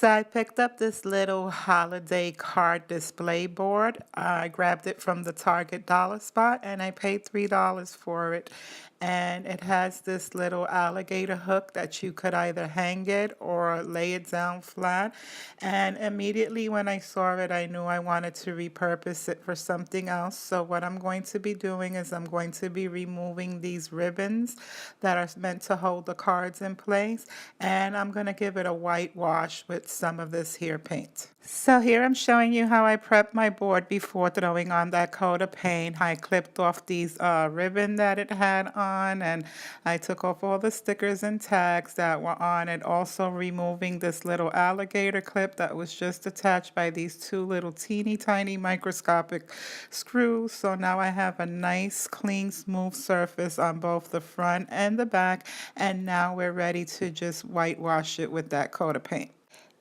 So I picked up this little holiday card display board. I grabbed it from the Target dollar spot and I paid $3 for it. And it has this little alligator hook that you could either hang it or lay it down flat. And immediately when I saw it, I knew I wanted to repurpose it for something else. So what I'm going to be doing is I'm going to be removing these ribbons that are meant to hold the cards in place. And I'm going to give it a whitewash with some of this here paint. So here I'm showing you how I prepped my board before throwing on that coat of paint. I clipped off these ribbon that it had on, and I took off all the stickers and tags that were on it, also removing this little alligator clip that was just attached by these two little teeny tiny microscopic screws. So now I have a nice clean smooth surface on both the front and the back, and now we're ready to just whitewash it with that coat of paint.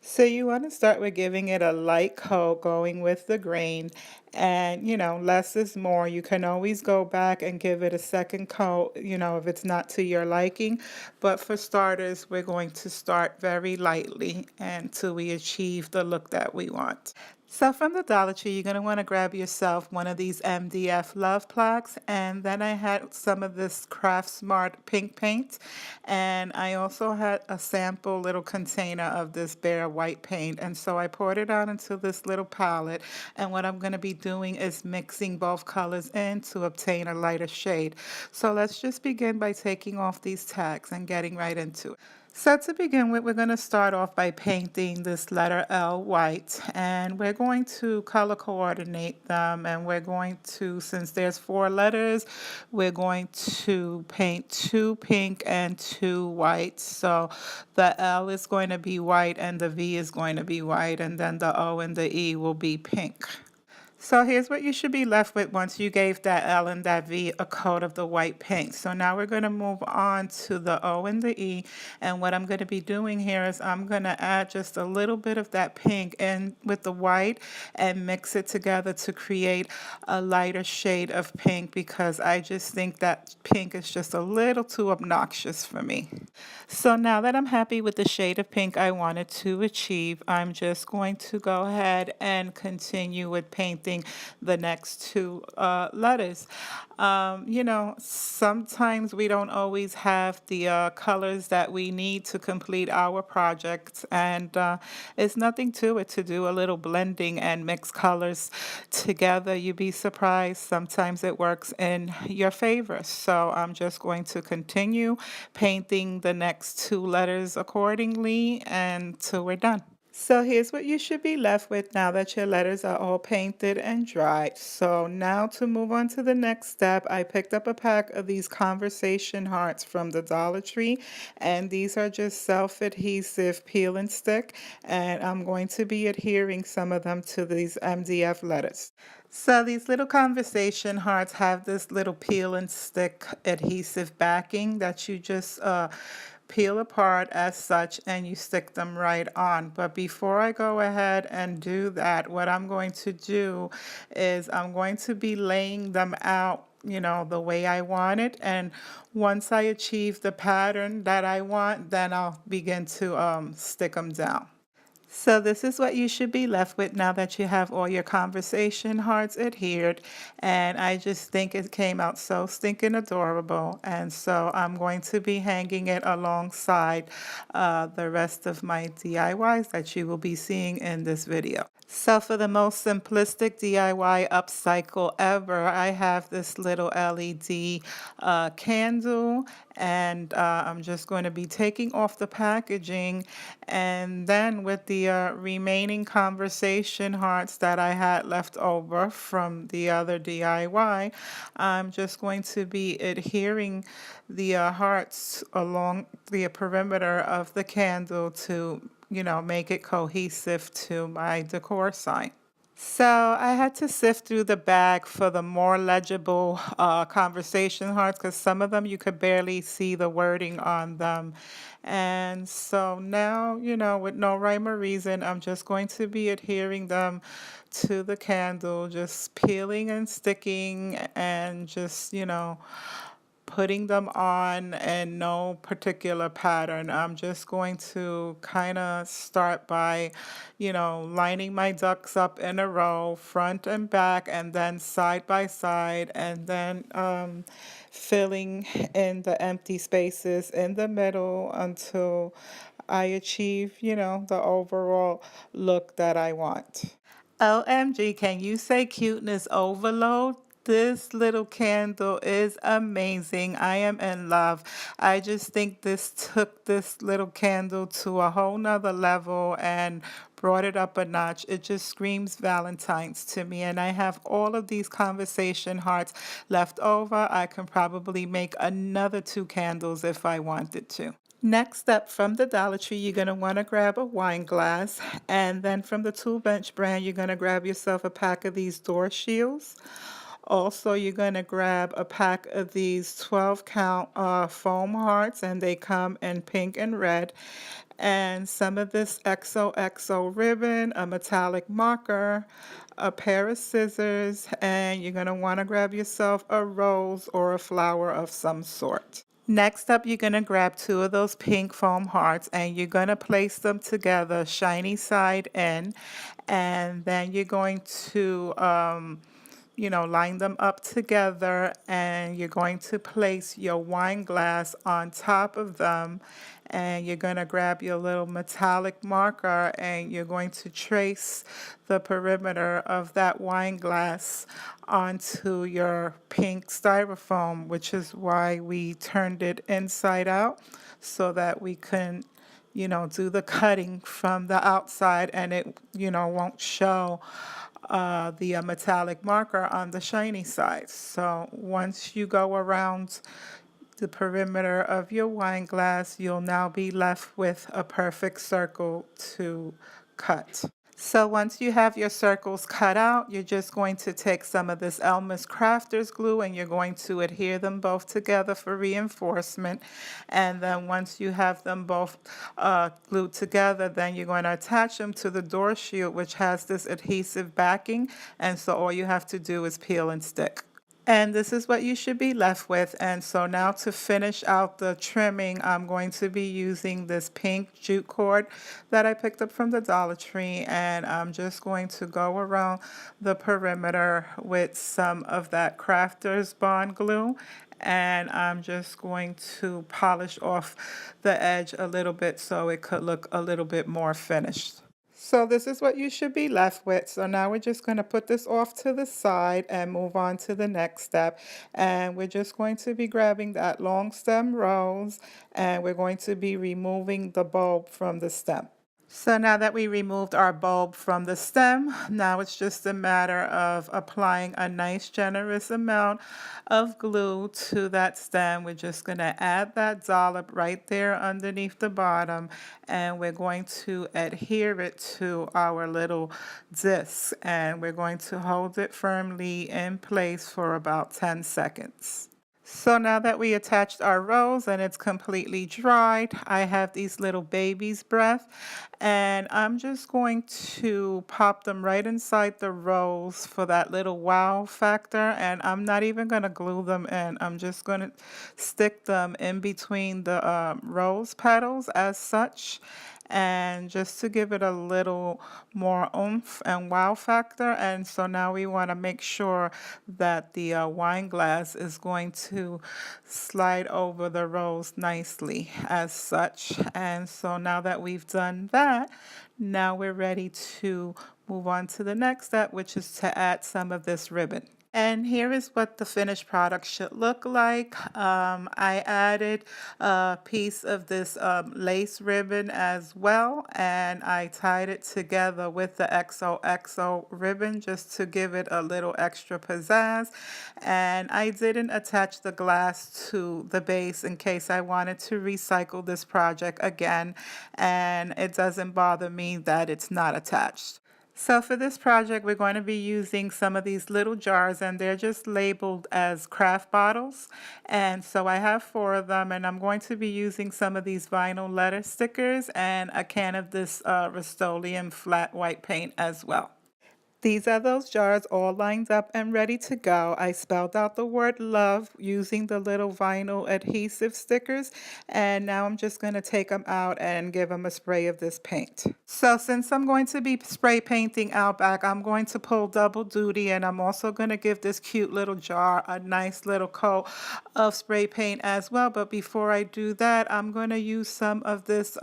So you want to start with giving it a light coat, going with the grain, and less is more. You can always go back and give it a second coat, if it's not to your liking. But for starters, we're going to start very lightly until we achieve the look that we want. So from the Dollar Tree, you're going to want to grab yourself one of these MDF love plaques, and then I had some of this Craft Smart pink paint, and I also had a sample little container of this bare white paint, and so I poured it out into this little palette, and what I'm going to be doing is mixing both colors in to obtain a lighter shade. So let's just begin by taking off these tags and getting right into it. So to begin with, we're going to start off by painting this letter L white, and we're going to color coordinate them, and we're going to, since there's 4 letters, we're going to paint 2 pink and 2 white. So the L is going to be white and the V is going to be white, and then the O and the E will be pink. So here's what you should be left with once you gave that L and that V a coat of the white paint. So now we're going to move on to the O and the E. And what I'm going to be doing here is I'm going to add just a little bit of that pink in with the white and mix it together to create a lighter shade of pink, because I just think that pink is just a little too obnoxious for me. So now that I'm happy with the shade of pink I wanted to achieve, I'm just going to go ahead and continue with painting the next 2 letters. Sometimes we don't always have the colors that we need to complete our projects, and it's nothing to it to do a little blending and mix colors together. You'd be surprised. Sometimes it works in your favor. So I'm just going to continue painting the next 2 letters accordingly until we're done. So here's what you should be left with now that your letters are all painted and dried. So now to move on to the next step, I picked up a pack of these conversation hearts from the Dollar Tree, and these are just self-adhesive peel and stick, and I'm going to be adhering some of them to these MDF letters. So these little conversation hearts have this little peel and stick adhesive backing that you just peel apart as such, and you stick them right on. But before I go ahead and do that, what I'm going to do is I'm going to be laying them out, the way I want it. And once I achieve the pattern that I want, then I'll begin to stick them down. So this is what you should be left with now that you have all your conversation hearts adhered. And I just think it came out so stinking adorable. And so I'm going to be hanging it alongside the rest of my DIYs that you will be seeing in this video. So for the most simplistic DIY upcycle ever, I have this little LED candle, and I'm just going to be taking off the packaging, and then with the remaining conversation hearts that I had left over from the other DIY, I'm just going to be adhering the hearts along the perimeter of the candle to make it cohesive to my decor sign. So I had to sift through the bag for the more legible conversation hearts, because some of them you could barely see the wording on them. And so now, with no rhyme or reason, I'm just going to be adhering them to the candle, just peeling and sticking and just, putting them on in no particular pattern. I'm just going to kind of start by, lining my ducks up in a row, front and back, and then side by side, and then filling in the empty spaces in the middle until I achieve, the overall look that I want. OMG, can you say cuteness overload? This little candle is amazing. I am in love. I just think this took this little candle to a whole nother level and brought it up a notch. It just screams Valentine's to me. And I have all of these conversation hearts left over. I can probably make another two candles if I wanted to. Next up, from the Dollar Tree, you're going to want to grab a wine glass. And then from the Tool Bench brand, you're going to grab yourself a pack of these door shields. Also, you're going to grab a pack of these 12 count foam hearts, and they come in pink and red. And some of this XOXO ribbon, a metallic marker, a pair of scissors, and you're going to want to grab yourself a rose or a flower of some sort. Next up, you're going to grab two of those pink foam hearts and you're going to place them together, shiny side in, and then you're going to line them up together and you're going to place your wine glass on top of them and you're going to grab your little metallic marker and you're going to trace the perimeter of that wine glass onto your pink styrofoam, which is why we turned it inside out so that we can do the cutting from the outside and it, won't show the metallic marker on the shiny side. So once you go around the perimeter of your wine glass, you'll now be left with a perfect circle to cut. So once you have your circles cut out, you're just going to take some of this Elmer's Crafters glue and you're going to adhere them both together for reinforcement. And then once you have them both glued together, then you're going to attach them to the door shield, which has this adhesive backing. And so all you have to do is peel and stick. And this is what you should be left with. And so now to finish out the trimming, I'm going to be using this pink jute cord that I picked up from the Dollar Tree. And I'm just going to go around the perimeter with some of that Crafter's Bond glue. And I'm just going to polish off the edge a little bit so it could look a little bit more finished. So this is what you should be left with. So now we're just going to put this off to the side and move on to the next step. And we're just going to be grabbing that long stem rose and we're going to be removing the bulb from the stem. So now that we removed our bulb from the stem, now it's just a matter of applying a nice generous amount of glue to that stem. We're just going to add that dollop right there underneath the bottom and we're going to adhere it to our little disc and we're going to hold it firmly in place for about 10 seconds. So now that we attached our rose and it's completely dried, I have these little baby's breath and I'm just going to pop them right inside the rose for that little wow factor and I'm not even going to glue them in. I'm just going to stick them in between the rose petals as such and just to give it a little more oomph and wow factor. And so now we want to make sure that the wine glass is going to slide over the rose nicely as such. And so now that we've done that, now we're ready to move on to the next step, which is to add some of this ribbon. And here is what the finished product should look like. I added a piece of this lace ribbon as well, and I tied it together with the XOXO ribbon just to give it a little extra pizzazz. And I didn't attach the glass to the base in case I wanted to recycle this project again, and it doesn't bother me that it's not attached. So for this project, we're going to be using some of these little jars and they're just labeled as craft bottles. And so I have 4 of them and I'm going to be using some of these vinyl letter stickers and a can of this Rust-Oleum flat white paint as well. These are those jars all lined up and ready to go. I spelled out the word love using the little vinyl adhesive stickers, and now I'm just going to take them out and give them a spray of this paint. So since I'm going to be spray painting out back, I'm going to pull double duty, and I'm also going to give this cute little jar a nice little coat of spray paint as well. But before I do that, I'm going to use some of this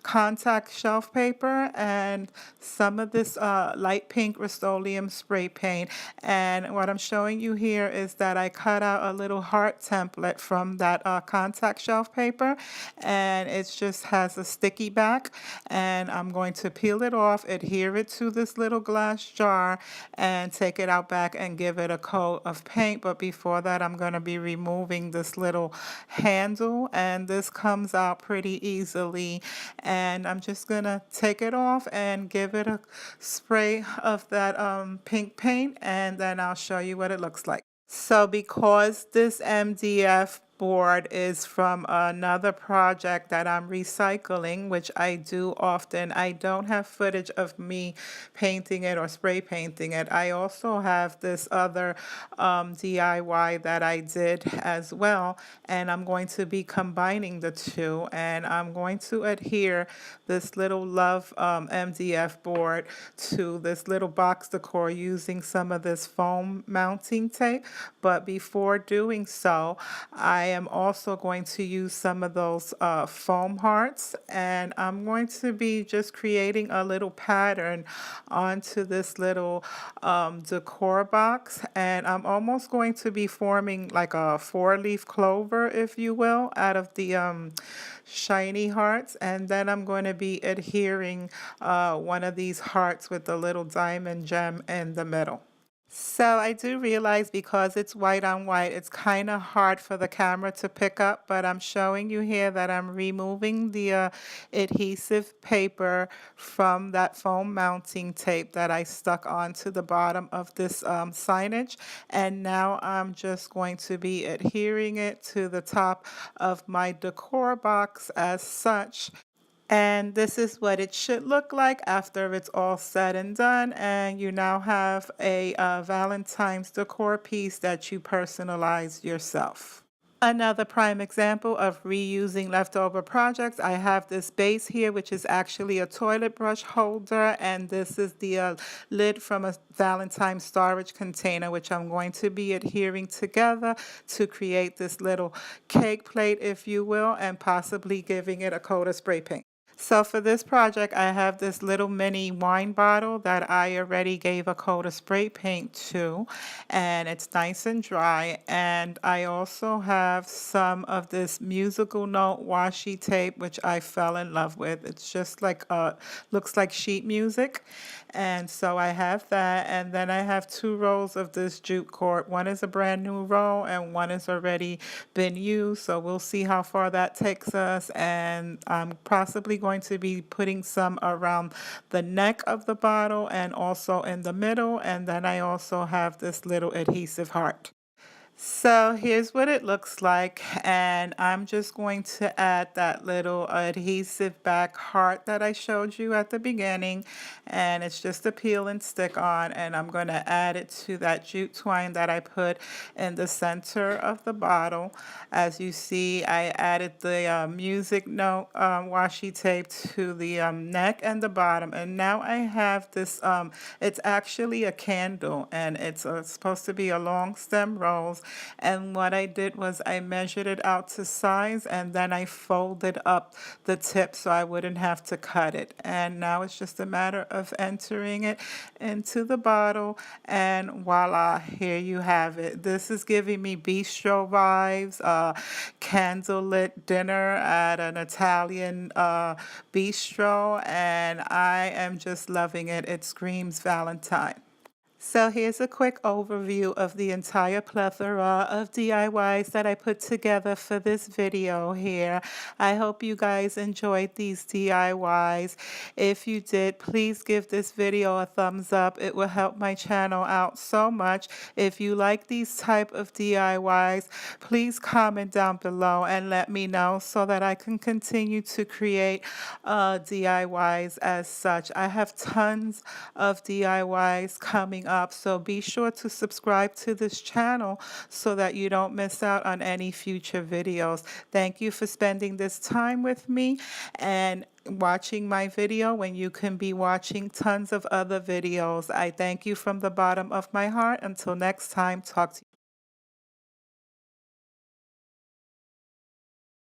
contact shelf paper and some of this light pink Rust-Oleum spray paint. And what I'm showing you here is that I cut out a little heart template from that contact shelf paper, and it just has a sticky back. And I'm going to peel it off, adhere it to this little glass jar, and take it out back and give it a coat of paint. But before that, I'm going to be removing this little handle, and this comes out pretty easily. And I'm just going to take it off and give it a spray of that pink paint, and then I'll show you what it looks like. So because this MDF board is from another project that I'm recycling, which I do often, I don't have footage of me painting it or spray painting it. I also have this other DIY that I did as well, and I'm going to be combining the two, and I'm going to adhere this little Love MDF board to this little box decor using some of this foam mounting tape. But before doing so, I am also going to use some of those foam hearts, and I'm going to be just creating a little pattern onto this little decor box, and I'm almost going to be forming like a four-leaf clover, if you will, out of the shiny hearts, and then I'm going to be adhering one of these hearts with a little diamond gem in the middle. So I do realize because it's white on white, it's kind of hard for the camera to pick up, but I'm showing you here that I'm removing the adhesive paper from that foam mounting tape that I stuck onto the bottom of this signage. And now I'm just going to be adhering it to the top of my decor box as such. And this is what it should look like after it's all said and done. And you now have a Valentine's decor piece that you personalize yourself. Another prime example of reusing leftover projects, I have this base here, which is actually a toilet brush holder, and this is the lid from a Valentine storage container, which I'm going to be adhering together to create this little cake plate, if you will, and possibly giving it a coat of spray paint. So for this project, I have this little mini wine bottle that I already gave a coat of spray paint to, and it's nice and dry. And I also have some of this musical note washi tape, which I fell in love with. It's just like, looks like sheet music. And so I have that, and then I have two rolls of this jute cord. One is a brand new roll, and one is already been used. So we'll see how far that takes us. And I'm possibly going to be putting some around the neck of the bottle and also in the middle. And then I also have this little adhesive heart. So here's what it looks like, and I'm just going to add that little adhesive back heart that I showed you at the beginning, and it's just a peel and stick on, and I'm going to add it to that jute twine that I put in the center of the bottle. As you see, I added the music note washi tape to the neck and the bottom, and now I have this, it's actually a candle, and it's supposed to be a long stem rose. And what I did was I measured it out to size, and then I folded up the tip so I wouldn't have to cut it. And now it's just a matter of entering it into the bottle, and voila, here you have it. This is giving me bistro vibes, candlelit dinner at an Italian bistro, and I am just loving it. It screams Valentine. So here's a quick overview of the entire plethora of DIYs that I put together for this video here. I hope you guys enjoyed these DIYs. If you did, please give this video a thumbs up. It will help my channel out so much. If you like these type of DIYs, please comment down below and let me know so that I can continue to create DIYs as such. I have tons of DIYs coming up, so be sure to subscribe to this channel so that you don't miss out on any future videos. Thank you for spending this time with me and watching my video when you can be watching tons of other videos. I thank you from the bottom of my heart. Until next time, talk to you.